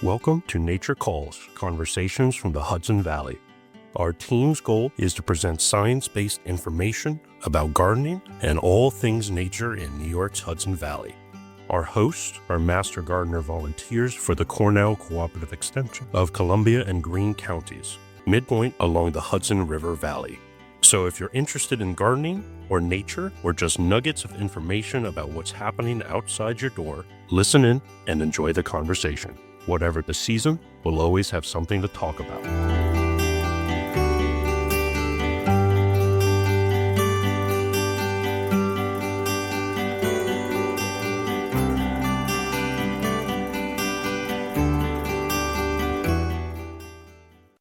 Welcome to Nature Calls, Conversations from the Hudson Valley. Our team's goal is to present science-based information about gardening and all things nature in New York's Hudson Valley. Our hosts are Master Gardener volunteers for the Cornell Cooperative Extension of Columbia and Greene counties, midpoint along the Hudson River Valley. So if you're interested in gardening or nature or just nuggets of information about what's happening outside your door, listen in and enjoy the conversation. Whatever the season, we'll always have something to talk about.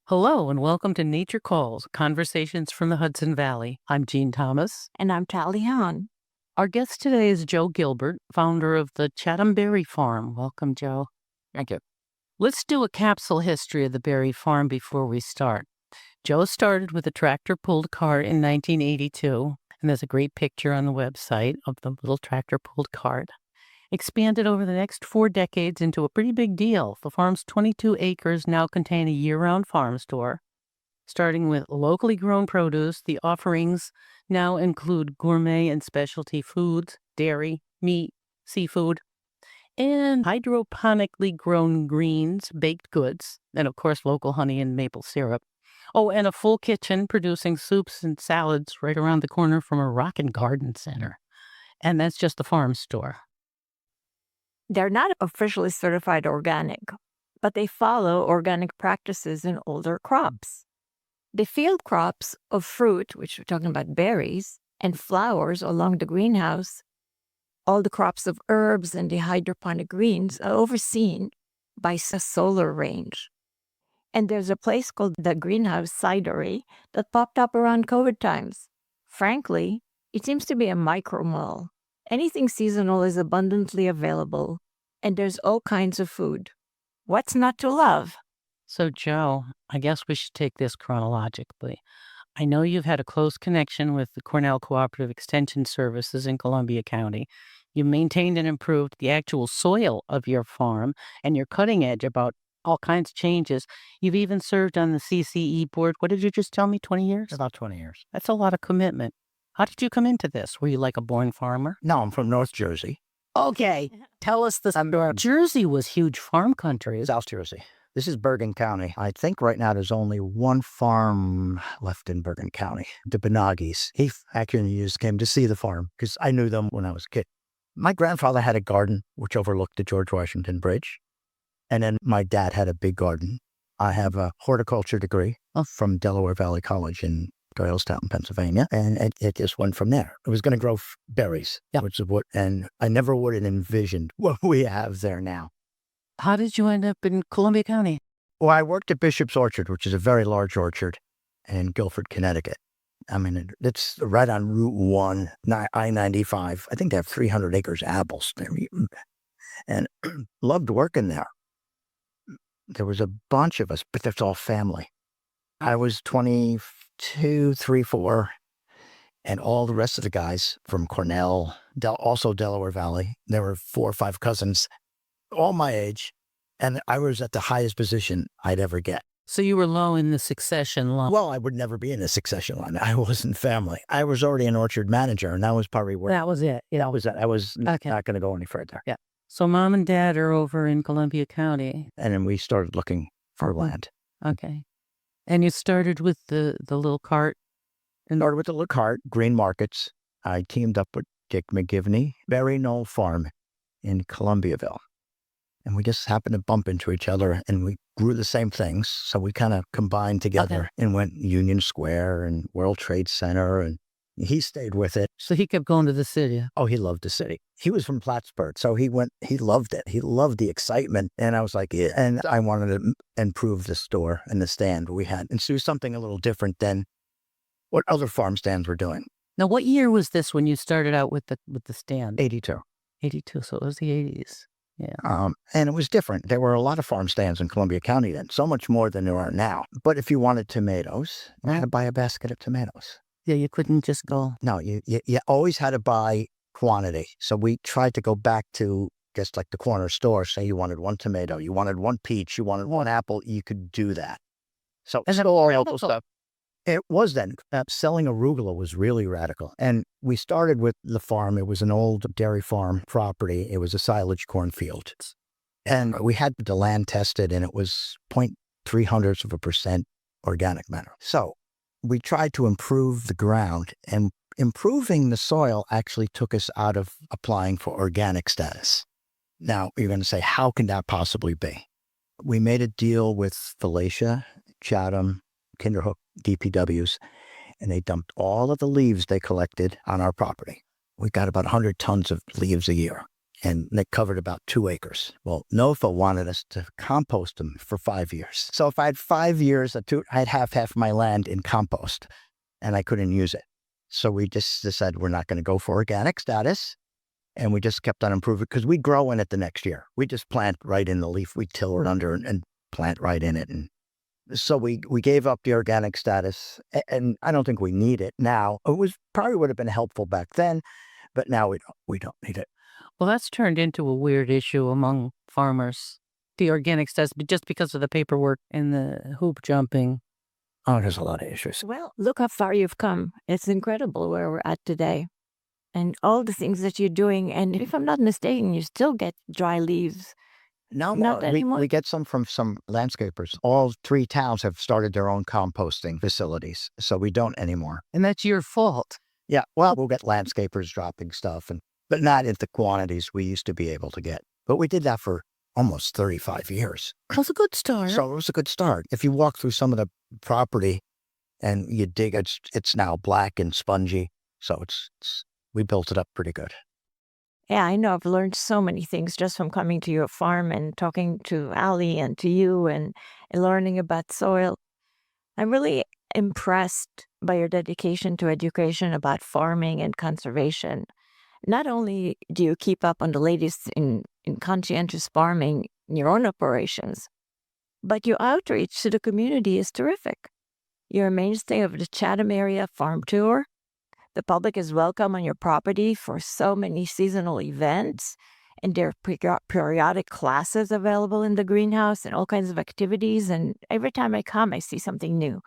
Hello and welcome to Nature Calls, Conversations from the Hudson Valley. I'm Jean Thomas. And I'm Tally Hahn. Our guest today is Joe Gilbert, founder of the Chatham Berry Farm. Welcome, Joe. Thank you. Let's do a capsule history of the Berry Farm before we start. Joe started with a tractor-pulled cart in 1982, and there's a great picture on the website of the little tractor-pulled cart. Expanded over the next 4 decades into a pretty big deal. The farm's 22 acres now contain a year-round farm store. Starting with locally grown produce, the offerings now include gourmet and specialty foods, dairy, meat, seafood, and hydroponically grown greens, baked goods, and of course local honey and maple syrup. Oh, and a full kitchen producing soups and salads right around the corner from a rockin' garden center. And that's just the farm store. They're not officially certified organic, but they follow organic practices in older crops. The field crops of fruit, which we're talking about berries, and flowers along the greenhouse, all the crops of herbs and the hydroponic greens are overseen by a solar range. And there's a place called the greenhouse Cidery that popped up around COVID times. Frankly, it seems to be a micro mall. Anything seasonal is abundantly available, and there's all kinds of food. What's not to love? So, Joe, I guess we should take this chronologically. I know you've had a close connection with the Cornell Cooperative Extension Services in Columbia County. You maintained and improved the actual soil of your farm, and you're cutting edge about all kinds of changes. You've even served on the CCE board. What did you just tell me, 20 years? About 20 years. That's a lot of commitment. How did you come into this? Were you like a born farmer? No, I'm from North Jersey. Okay, tell us this. Jersey was huge farm country. South Jersey. This is Bergen County. I think right now there's only one farm left in Bergen County, the Benagis. He actually came to see the farm because I knew them when I was a kid. My grandfather had a garden which overlooked the George Washington Bridge. And then my dad had a big garden. I have a horticulture degree from Delaware Valley College in Doylestown, Pennsylvania, and it just went from there. It was going to grow berries, which is what, and I never would have envisioned what we have there now. How did you end up in Columbia County? Well, I worked at Bishop's Orchard, which is a very large orchard in Guilford, Connecticut. I mean, it's right on Route 1, I-95. I think they have 300 acres of apples there. And loved working there. There was a bunch of us, but that's all family. I was 22, 3, 4, and all the rest of the guys from Cornell, also Delaware Valley, there were 4 or 5 cousins, all my age, and I was at the highest position I'd ever get. So you were low in the succession line. Well, I would never be in the succession line. I wasn't family. I was already an orchard manager, and that was probably where... That was it. That was it. I was not going to go any further. Yeah. So Mom and Dad are over in Columbia County. And then we started looking for land. Okay. And you started with the little cart? Started with the little cart, Green Markets. I teamed up with Dick McGivney, Berry Knoll Farm in Columbiaville. And we just happened to bump into each other, and we grew the same things. So we kind of combined together and went Union Square and World Trade Center, and he stayed with it. So he kept going to the city? Oh, he loved the city. He was from Plattsburgh, so he loved it. He loved the excitement. And I was like, yeah. And I wanted to improve the store and the stand we had and do something a little different than what other farm stands were doing. Now, what year was this when you started out with the stand? 82. 82, so it was the 80s. Yeah. And it was different. There were a lot of farm stands in Columbia County then, so much more than there are now. But if you wanted tomatoes, you had to buy a basket of tomatoes. Yeah, you couldn't just go. No, you always had to buy quantity. So we tried to go back to just like the corner store. Say you wanted one tomato, you wanted one peach, you wanted one apple, you could do that. So And then Oriental stuff. It was then. Selling arugula was really radical. And we started with the farm. It was an old dairy farm property. It was a silage cornfield. And we had the land tested, and it was 0.03% organic matter. So we tried to improve the ground, and improving the soil actually took us out of applying for organic status. Now, you're going to say, how can that possibly be? We made a deal with Felicia, Chatham, Kinderhook, DPWs, and they dumped all of the leaves they collected on our property. We got about 100 tons of leaves a year, and they covered about 2 acres. Well, NOFA wanted us to compost them for 5 years. So if I had 5 years, I'd have half my land in compost, and I couldn't use it. So we just decided we're not going to go for organic status, and we just kept on improving because we'd grow in it the next year. We just plant right in the leaf. We till it under and plant right in it. And so we gave up the organic status, and I don't think we need it now. It probably would have been helpful back then, but now we don't need it. Well, that's turned into a weird issue among farmers. The organic status, just because of the paperwork and the hoop jumping. Oh, there's a lot of issues. Well, look how far you've come. It's incredible where we're at today. And all the things that you're doing. And if I'm not mistaken, you still get dry leaves. No, Not anymore. we get some from some landscapers. All 3 towns have started their own composting facilities, so we don't anymore. And that's your fault. Yeah, well, we'll get landscapers dropping stuff, but not at the quantities we used to be able to get. But we did that for almost 35 years. That's a good start. So it was a good start. If you walk through some of the property and you dig, it's now black and spongy. So we built it up pretty good. Yeah, I know. I've learned so many things just from coming to your farm and talking to Allie and to you and learning about soil. I'm really impressed by your dedication to education about farming and conservation. Not only do you keep up on the latest in conscientious farming in your own operations, but your outreach to the community is terrific. You're a mainstay of the Chatham area farm tour. The public is welcome on your property for so many seasonal events, and there are periodic classes available in the greenhouse and all kinds of activities. And every time I come, I see something new.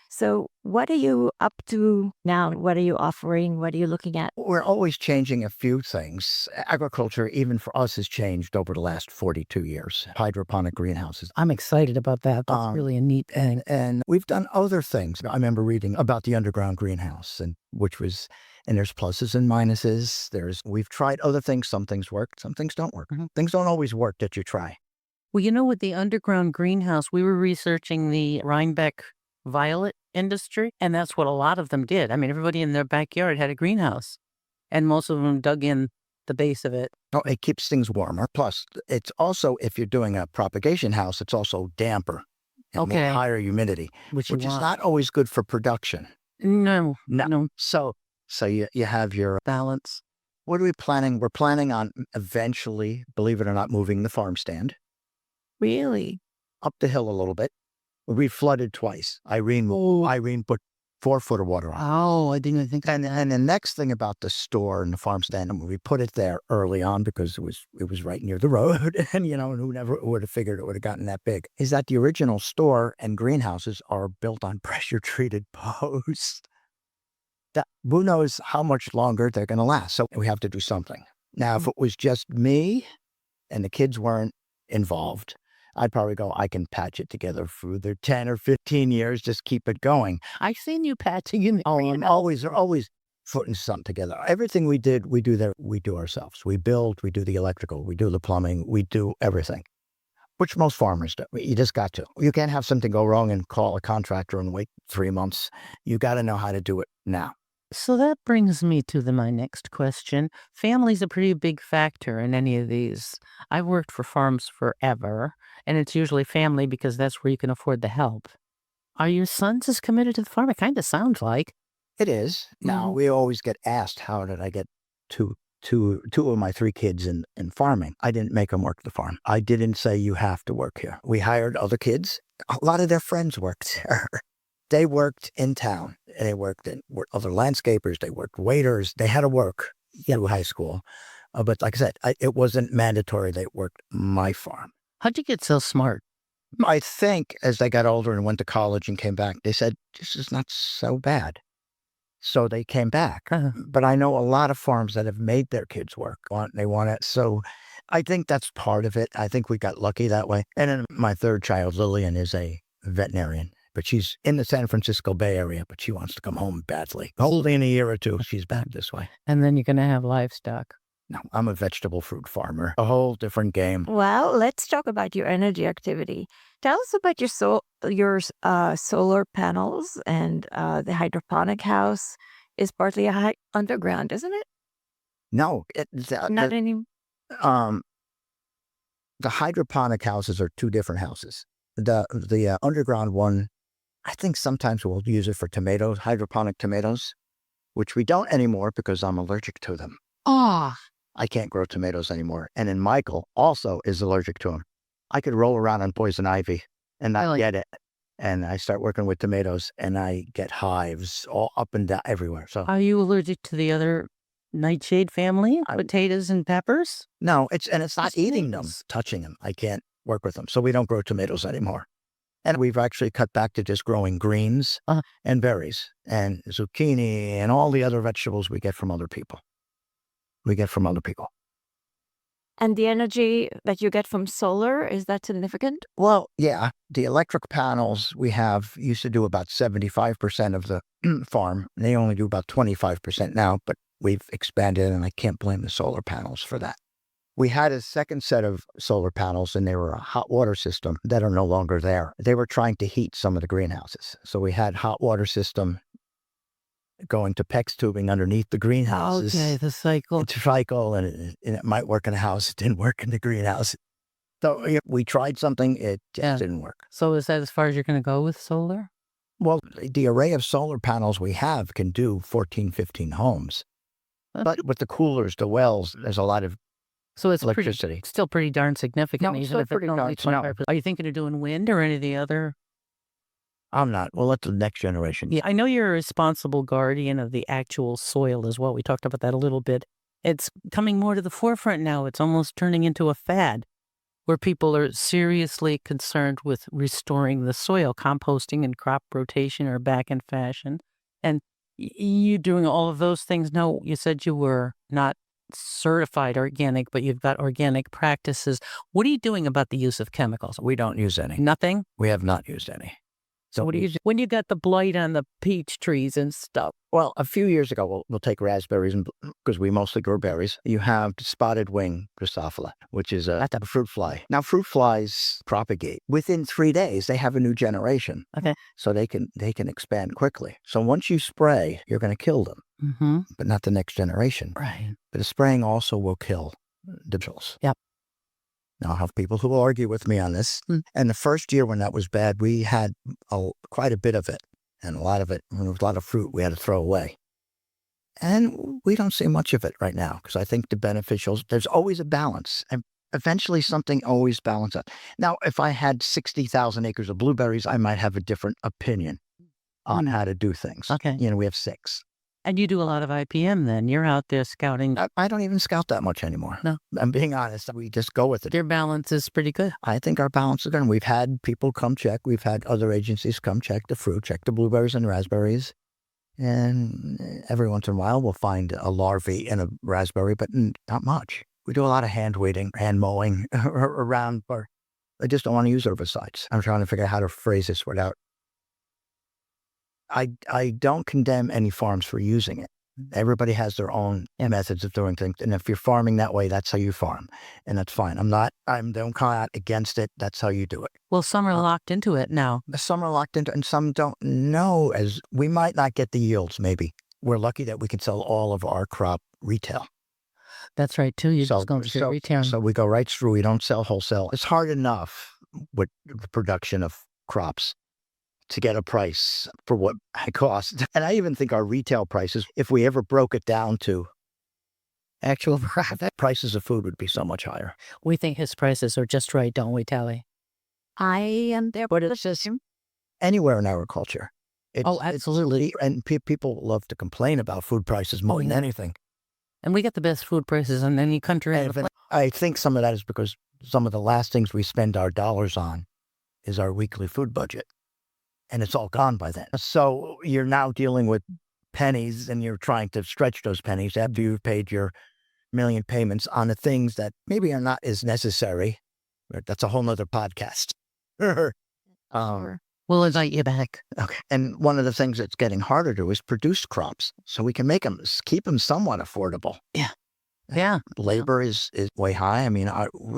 So what are you up to now? What are you offering? What are you looking at? We're always changing a few things. Agriculture, even for us, has changed over the last 42 years. Hydroponic greenhouses. I'm excited about that. That's really a neat thing. And we've done other things. I remember reading about the underground greenhouse, and there's pluses and minuses. We've tried other things. Some things work, some things don't work. Mhm. Things don't always work that you try. Well, with the underground greenhouse, we were researching the Rhinebeck violet industry, and that's what a lot of them did. I mean, everybody in their backyard had a greenhouse, and most of them dug in the base of it. Oh, it keeps things warmer. Plus, it's also, if you're doing a propagation house, it's also damper and more higher humidity, which is not always good for production. No. So you have your Balance. What are we planning? We're planning on eventually, believe it or not, moving the farm stand Really? up the hill a little bit. We flooded twice. Irene put 4 foot of water on. Oh, I didn't think. And the next thing about the store and the farm stand, we put it there early on because it was right near the road, and who never would have figured it would have gotten that big, is that the original store and greenhouses are built on pressure treated posts. Who knows how much longer they're going to last? So we have to do something. Now, if it was just me and the kids weren't involved, I'd probably go, I can patch it together for the 10 or 15 years, just keep it going. I've seen you patching in the I'm always putting something together. Everything we do there, we do ourselves. We build, we do the electrical, we do the plumbing, we do everything, which most farmers do. You just got to. You can't have something go wrong and call a contractor and wait 3 months. You got to know how to do it now. So that brings me to my next question. Family's a pretty big factor in any of these. I've worked for farms forever, and it's usually family because that's where you can afford the help. Are your sons as committed to the farm? It kind of sounds like. It is. Now, we always get asked, how did I get two of my 3 kids in farming? I didn't make them work the farm. I didn't say you have to work here. We hired other kids. A lot of their friends worked there. They worked in town. They worked other landscapers. They worked waiters. They had to work through high school. But like I said, it wasn't mandatory they worked my farm. How'd you get so smart? I think as they got older and went to college and came back, they said, this is not so bad. So they came back. But I know a lot of farms that have made their kids work. They want it. So I think that's part of it. I think we got lucky that way. And then my third child, Lillian, is a veterinarian. But she's in the San Francisco Bay Area, but she wants to come home badly. Hopefully in a year or two, she's back this way. And then you're going to have livestock. No, I'm a vegetable fruit farmer. A whole different game. Well, let's talk about your energy activity. Tell us about your solar panels and the hydroponic house is partly underground, isn't it? No, Not any. the hydroponic houses are two different houses. The underground one, I think sometimes we'll use it for tomatoes, hydroponic tomatoes, which we don't anymore because I'm allergic to them. I can't grow tomatoes anymore. And then Michael also is allergic to them. I could roll around on poison ivy and not get it. And I start working with tomatoes and I get hives all up and down everywhere. So Are you allergic to the other nightshade family, potatoes and peppers? No, it's not Just eating them, tomatoes. touching them. I can't work with them. So we don't grow tomatoes anymore. And we've actually cut back to just growing greens and berries and zucchini and all the other vegetables we get from other people. And the energy that you get from solar, is that significant? Well, yeah, the electric panels we have used to do about 75% of the farm. They only do about 25% now, but we've expanded and I can't blame the solar panels for that. We had a second set of solar panels and they were a hot water system that are no longer there. They were trying to heat some of the greenhouses. So we had hot water system going to PEX tubing underneath the greenhouses. Okay, the cycle. It's a cycle and it might work in a house. It didn't work in the greenhouse. So we tried something. It just didn't work. So is that as far as you're going to go with solar? Well, the array of solar panels we have can do 14, 15 homes. But with the coolers, the wells, there's a lot of So it's electricity. still pretty darn significant. No, even still if it's pretty only darn- 25%. Are you thinking of doing wind or any of the other? I'm not. We'll let the next generation. Yeah, I know you're a responsible guardian of the actual soil as well. We talked about that a little bit. It's coming more to the forefront now. It's almost turning into a fad where people are seriously concerned with restoring the soil. Composting and crop rotation are back in fashion. And you doing all of those things. No, you said you were not certified organic, but you've got organic practices. What are you doing about the use of chemicals? We don't use any. Nothing? We have not used any. So what do you do when you got the blight on the peach trees and stuff? Well, a few years ago, we'll take raspberries because we mostly grow berries. You have spotted wing Drosophila, which is a fruit fly. Now, fruit flies propagate. Within 3 days, they have a new generation. Okay. So they can expand quickly. So once you spray, you're going to kill them, but not the next generation. Right. But the spraying also will kill the beetles. Yep. Now, I'll have people who will argue with me on this. And the first year when that was bad, we had quite a bit of it. And a lot of it, when there was a lot of fruit, we had to throw away. And we don't see much of it right now because I think the beneficials, there's always a balance. And eventually something always balances out. Now, if I had 60,000 acres of blueberries, I might have a different opinion on how to do things. Okay. We have 6. And you do a lot of IPM then. You're out there scouting. I don't even scout that much anymore. No. I'm being honest. We just go with it. Your balance is pretty good. I think our balance is good. We've had people come check. We've had other agencies come check the fruit, check the blueberries and raspberries. And every once in a while, we'll find a larvae in a raspberry, but not much. We do a lot of hand weeding, hand mowing around. I just don't want to use herbicides. I'm trying to figure out how to phrase this without. I don't condemn any farms for using it. Everybody has their own methods of doing things. And if you're farming that way, that's how you farm. And that's fine. I don't come out against it. That's how you do it. Well, some are locked into it now. Some are locked into it and some don't know. As we might not get the yields, maybe. We're lucky that we can sell all of our crop retail. That's right, too. You're just going to retail. So we go right through. We don't sell wholesale. It's hard enough with the production of crops to get a price for what it costs. And I even think our retail prices, if we ever broke it down to actual prices of food, would be so much higher. We think his prices are just right, don't we, Tally? I am there. But it's just anywhere in agriculture. Absolutely. And people love to complain about food prices more than anything. And we get the best food prices in any country. And I think some of that is because some of the last things we spend our dollars on is our weekly food budget. And it's all gone by then. So you're now dealing with pennies and you're trying to stretch those pennies after you've paid your million payments on the things that maybe are not as necessary. But that's a whole nother podcast. Sure. We'll invite you back. Okay. And one of the things that's getting harder to is produce crops so we can keep them somewhat affordable. Yeah. Labor is way high. I mean,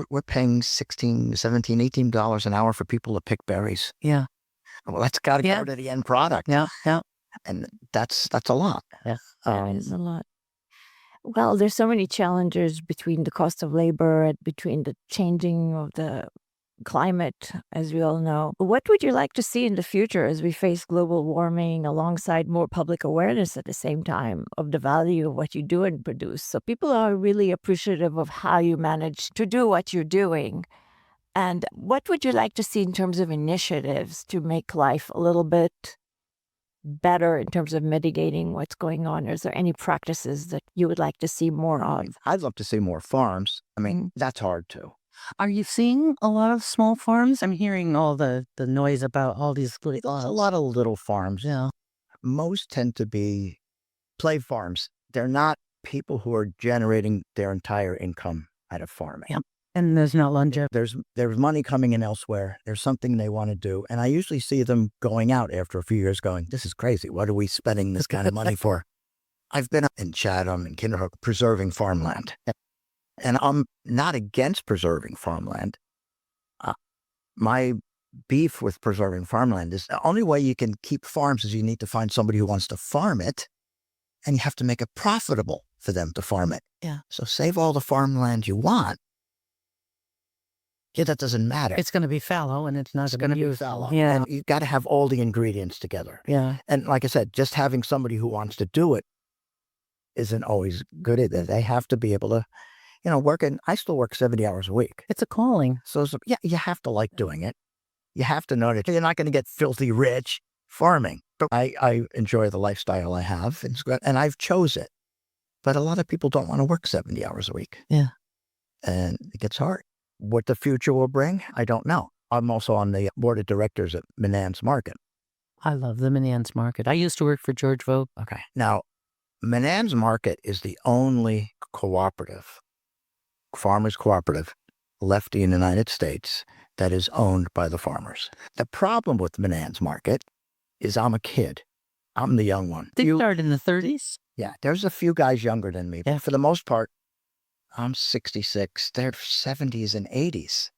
we're paying $16, $17, $18 an hour for people to pick berries. Yeah. Well, that's got to go to the end product. Yeah. And that's a lot. Yeah. That is a lot. Well, there's so many challenges between the cost of labor and between the changing of the climate, as we all know. What would you like to see in the future as we face global warming alongside more public awareness at the same time of the value of what you do and produce? So people are really appreciative of how you manage to do what you're doing. And what would you like to see in terms of initiatives to make life a little bit better in terms of mitigating what's going on? Is there any practices that you would like to see more of? I'd love to see more farms. I mean, that's hard too. Are you seeing a lot of small farms? I'm hearing all the noise about all these little There's a lot of little farms. Yeah. Most tend to be play farms. They're not people who are generating their entire income out of farming. Yep. And there's not longevity. There's money coming in elsewhere. There's something they want to do. And I usually see them going out after a few years going, this is crazy. What are we spending this kind of money for? I've been in Chatham and Kinderhook preserving farmland. And I'm not against preserving farmland. My beef with preserving farmland is the only way you can keep farms is you need to find somebody who wants to farm it, and you have to make it profitable for them to farm it. Yeah. So save all the farmland you want. Yeah, that doesn't matter. It's going to be fallow, and it's not going to be used. fallow. Yeah. And you've got to have all the ingredients together. Yeah. And like I said, just having somebody who wants to do it isn't always good either. They have to be able to, I still work 70 hours a week. It's a calling. So yeah, you have to like doing it. You have to know that you're not going to get filthy rich farming. But I enjoy the lifestyle I have, and I've chose it. But a lot of people don't want to work 70 hours a week. Yeah. And it gets hard. What the future will bring, I don't know. I'm also on the board of directors at Menands Market. I love the Menands Market. I used to work for George Vogt. Okay. Now, Menands Market is the only farmers cooperative left in the United States that is owned by the farmers. The problem with Menands Market is I'm a kid. I'm the young one. They started in the 30s? Yeah, there's a few guys younger than me. Yeah. For the most part, I'm 66. They're 70s and 80s.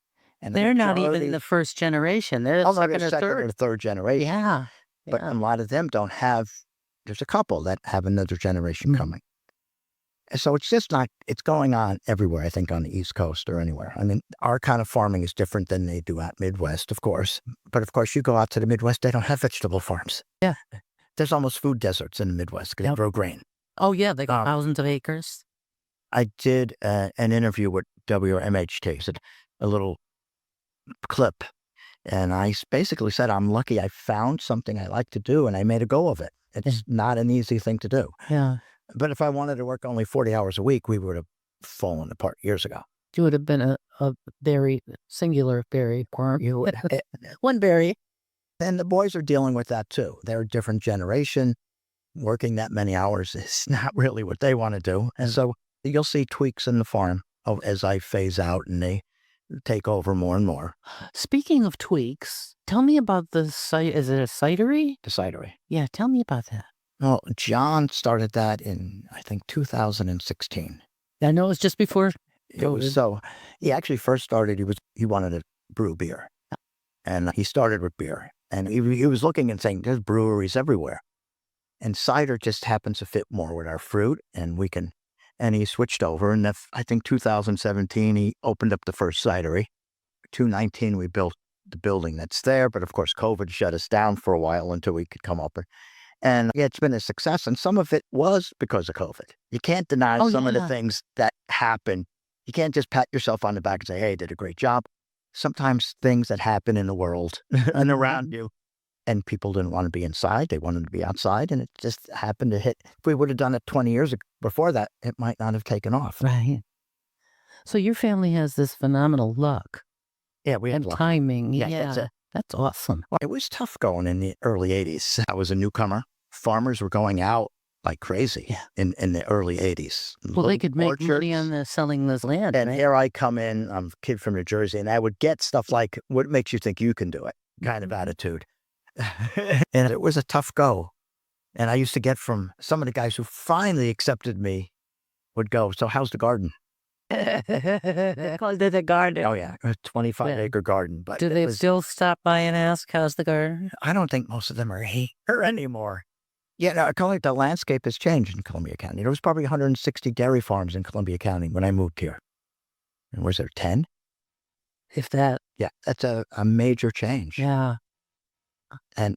And They're not even the first generation. They're the second or third generation. Yeah. But a lot of them don't have, there's a couple that have another generation coming. And so it's just not, it's going on everywhere, I think, on the East Coast or anywhere. I mean, our kind of farming is different than they do out Midwest, of course. But of course, you go out to the Midwest, they don't have vegetable farms. Yeah. There's almost food deserts in the Midwest because they grow grain. Oh, yeah. They got thousands of acres. I did an interview with WMHT, a little clip, and I basically said, I'm lucky I found something I like to do, and I made a go of it. It's not an easy thing to do. Yeah. But if I wanted to work only 40 hours a week, we would have fallen apart years ago. You would have been a very singular berry farm. One berry. And the boys are dealing with that too. They're a different generation. Working that many hours is not really what they want to do. And so you'll see tweaks in the farm as I phase out and they take over more and more. Speaking of tweaks, tell me about the site. Is it a cidery? The cidery. Yeah, tell me about that. Well, John started that in, I think, 2016. I know it was just before it was. So he actually first started, he wanted to brew beer. And he started with beer. And he was looking and saying, there's breweries everywhere. And cider just happens to fit more with our fruit, and he switched over. And I think 2017, he opened up the first cidery. 2019, we built the building that's there. But of course, COVID shut us down for a while until we could come up. And yeah, it's been a success. And some of it was because of COVID. You can't deny some of the things that happen. You can't just pat yourself on the back and say, hey, I did a great job. Sometimes things that happen in the world and around you and people didn't want to be inside. They wanted to be outside, and it just happened to hit. If we would have done it 20 years before that, it might not have taken off. Right. So your family has this phenomenal luck Yeah, we had and luck. timing. Yeah, Yeah, that's awesome. Well, it was tough going in the early 80s. I was a newcomer. Farmers were going out like crazy in the early 80s. Well, they could make money orchards. on selling this land, And right? here I come in, I'm a kid from New Jersey, and I would get stuff like, what makes you think you can do it? Kind of attitude. And it was a tough go. And I used to get from some of the guys who finally accepted me would go, so how's the garden? They called it a garden. Oh, yeah, a 25-acre garden. But Do they still stop by and ask, how's the garden? I don't think most of them are here anymore. Yeah, no, the landscape has changed in Columbia County. There was probably 160 dairy farms in Columbia County when I moved here. And was there 10? If that. Yeah, that's a major change. Yeah. And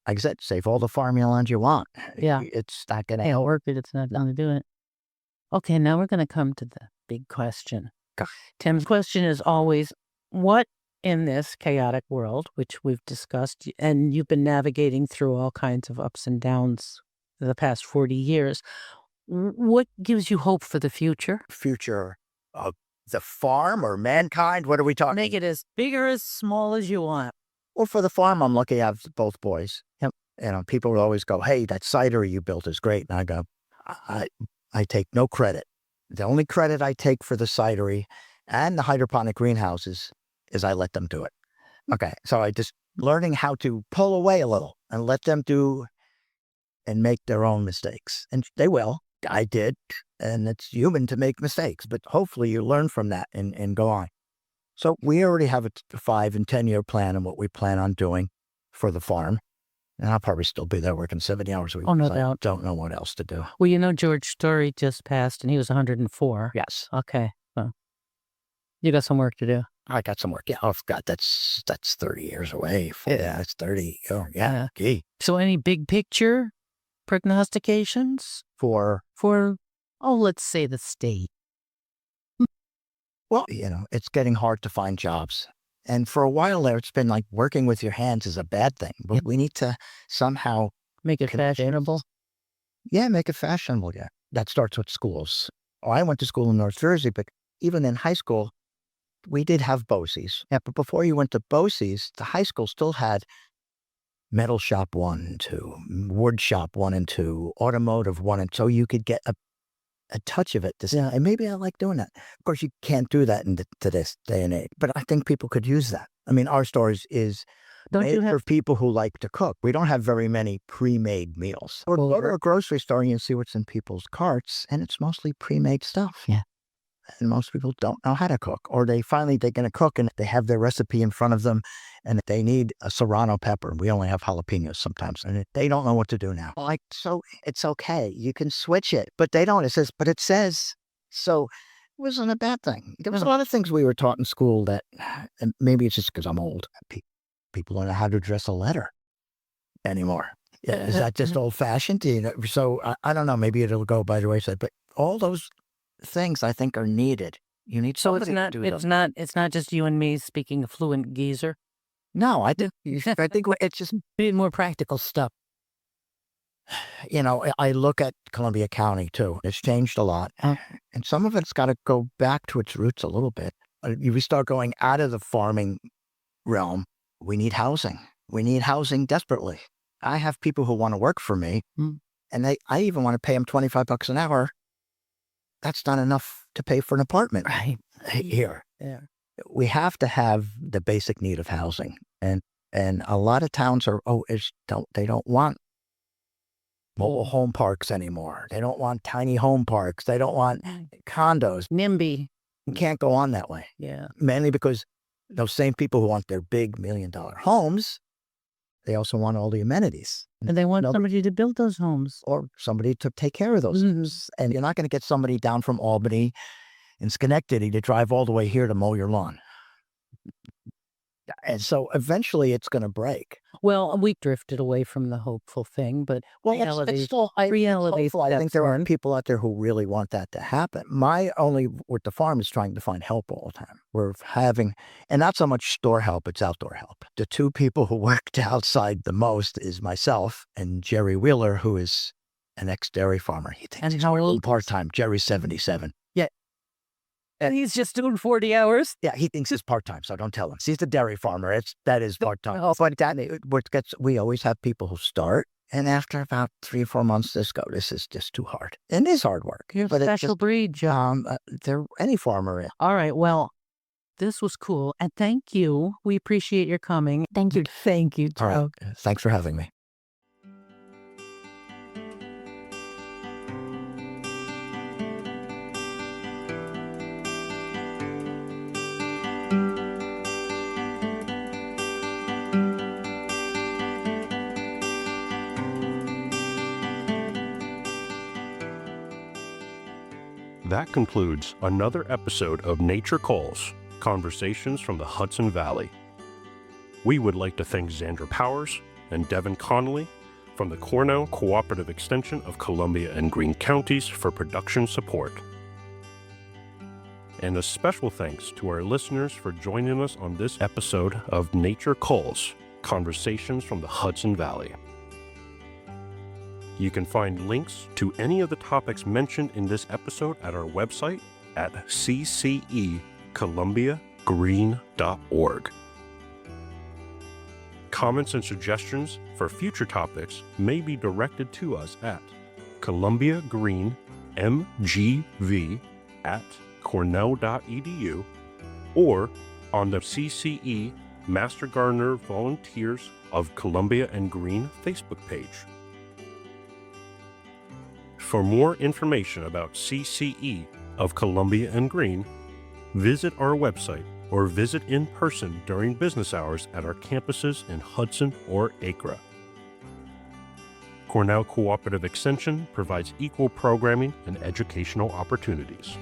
like I said, save all the farming land you want. Yeah. It's not going to Hey, help. work it. It's not going to do it. Okay, now we're going to come to the big question. Okay. Tim's question is always, what in this chaotic world, which we've discussed, and you've been navigating through all kinds of ups and downs for the past 40 years, what gives you hope for the future? Future of the farm or mankind? What are we talking? Make it as big or as small as you want. Well, for the farm, I'm lucky I have both boys. Yep. People will always go, hey, that cidery you built is great. And I go, I take no credit. The only credit I take for the cidery and the hydroponic greenhouses is I let them do it. Okay. So I just learning how to pull away a little and let them do and make their own mistakes. And they will. I did. And it's human to make mistakes, but hopefully you learn from that and go on. So we already have a 5 and 10 year plan on what we plan on doing for the farm. And I'll probably still be there working 70 hours a week. Oh, no because I doubt. don't know what else to do. Well, you know, George Story just passed and he was 104. Yes. Okay. Well, you got some work to do. I got some work. Yeah. Oh, God, that's 30 years away. Yeah, that's 30. Oh, yeah. Gee. So any big picture prognostications for, let's say the state? Well, it's getting hard to find jobs. And for a while there, it's been like working with your hands is a bad thing. But we need to somehow make it fashionable. Yeah, make it fashionable. Yeah. That starts with schools. Oh, I went to school in North Jersey, but even in high school, we did have BOCES. Yeah, but before you went to BOCES, the high school still had metal shop 1 and 2, wood shop 1 and 2, automotive 1 and 2. So you could get a touch of it to say, and maybe I like doing that. Of course, you can't do that to this day and age, but I think people could use that. I mean, our stores is made for people who like to cook. We don't have very many pre-made meals. Or go to a grocery store and you see what's in people's carts, and it's mostly pre-made stuff. Yeah. And most people don't know how to cook, or they're going to cook and they have their recipe in front of them and they need a serrano pepper. We only have jalapenos sometimes, and they don't know what to do now. Like, so it's okay. You can switch it, but they don't. It says, so it wasn't a bad thing. There was a lot of things we were taught in school that, and maybe it's just because I'm old, people don't know how to address a letter anymore. Yeah, is that just old fashioned? So I don't know, maybe it'll go by the wayside, but all those things I think are needed. You need somebody to do those. It's not just you and me speaking a fluent geezer. No, I think it's just more practical stuff. I look at Columbia County too. It's changed a lot, and some of it's got to go back to its roots a little bit. We start going out of the farming realm. We need housing. We need housing desperately. I have people who want to work for me, and I even want to pay them $25 an hour. That's not enough to pay for an apartment here. Yeah. We have to have the basic need of housing, and a lot of towns they don't want mobile home parks anymore. They don't want tiny home parks. They don't want condos. NIMBY. You can't go on that way. Yeah. Mainly because those same people who want their big $1 million homes, they also want all the amenities. And they want somebody to build those homes. Or somebody to take care of those homes. And you're not going to get somebody down from Albany in Schenectady to drive all the way here to mow your lawn. And so eventually it's going to break. Well, we drifted away from the hopeful thing, but Well, reality, it's still reality. hopeful. I think there are people out there who really want that to happen. My only with the farm is trying to find help all the time. We're having, and not so much store help, it's outdoor help. The two people who worked outside the most is myself and Jerry Wheeler, who is an ex-dairy farmer. He thinks And he's how old? part-time. Jerry's 77. And he's just doing 40 hours. Yeah, he thinks it's part-time, so don't tell him. He's a dairy farmer. That is part-time. Oh. But we always have people who start, and after about 3 or 4 months, this is just too hard. And it is hard work. You're a but special breed, John. Any farmer is. All right. Well, this was cool. And thank you. We appreciate your coming. Thank you. Thank you, All Joe. right. Thanks for having me. That concludes another episode of Nature Calls, Conversations from the Hudson Valley. We would like to thank Xandra Powers and Devin Connolly from the Cornell Cooperative Extension of Columbia and Greene Counties for production support. And a special thanks to our listeners for joining us on this episode of Nature Calls, Conversations from the Hudson Valley. You can find links to any of the topics mentioned in this episode at our website at ccecolumbiagreen.org. Comments and suggestions for future topics may be directed to us at columbiagreenmgv@cornell.edu or on the CCE Master Gardener Volunteers of Columbia and Greene Facebook page. For more information about CCE of Columbia and Greene, visit our website or visit in person during business hours at our campuses in Hudson or Acre. Cornell Cooperative Extension provides equal programming and educational opportunities.